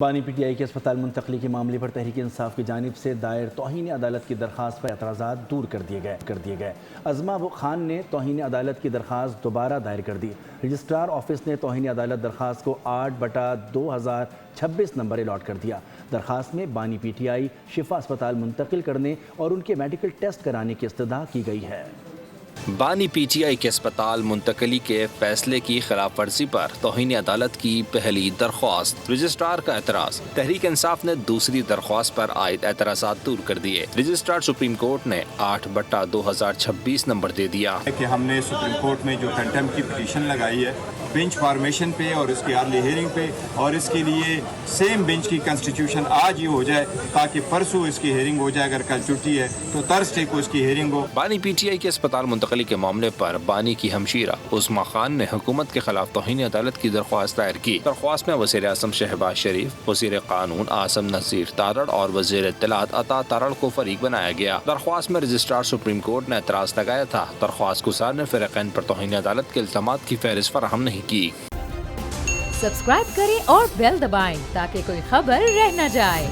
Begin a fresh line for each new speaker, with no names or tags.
بانی P T I کے اسپتال منتقلی کے معاملے پر تحریک انصاف کی جانب سے دائر توہین عدالت کی درخواست پر اعتراضات دور کر دیے گئے۔ عظمہ خان نے توہین عدالت کی درخواست دوبارہ دائر کر دی۔ رجسٹرار آفس نے توہین عدالت درخواست کو 8/2026 نمبر الاٹ کر دیا۔ درخواست میں بانی پی ٹی آئی شفا اسپتال منتقل کرنے اور ان کے میڈیکل ٹیسٹ کرانے کی استدعا کی گئی ہے۔
بانی پی ٹی آئی کے اسپتال منتقلی کے فیصلے کی خلاف ورزی پر توہین عدالت کی پہلی درخواست، رجسٹرار کا اعتراض۔ تحریک انصاف نے دوسری درخواست پر عائد اعتراضات دور کر دیے۔ رجسٹرار سپریم کورٹ نے 8/2026 نمبر دے دیا
کہ ہم نے سپریم کورٹ میں جو کنٹمپٹ کی پٹیشن لگائی ہے بینچ فارمیشن پہ اور اس کی ارلی ہیئرنگ پہ، اور اس کے لیے سیم بینچ کی کنسٹیٹیوشن آج ہی ہو جائے تاکہ پرسوں اس کی ہیئرنگ ہو جائے۔ اگر کل چھٹی ہے تو تھرسڈے کو اس کی ہیئرنگ ہو۔
بانی پی ٹی آئی کے اسپتال منتقلی کے معاملے پر بانی کی ہمشیرہ عظمہ خان نے حکومت کے خلاف توہین عدالت کی درخواست دائر کی۔ درخواست میں وزیر اعظم شہباز شریف، وزیر قانون عاصم نذیر تارڑ اور وزیر اطلاعات عطا تارڑ کو فریق بنایا گیا۔ درخواست میں رجسٹرار سپریم کورٹ نے اعتراض لگایا تھا۔ درخواست گزار نے فریقین پر توہین عدالت کے الزامات کی فہرست فراہم نہیں کی۔
سبسکرائب کریں اور بیل دبائیں تاکہ کوئی خبر رہ نہ جائے۔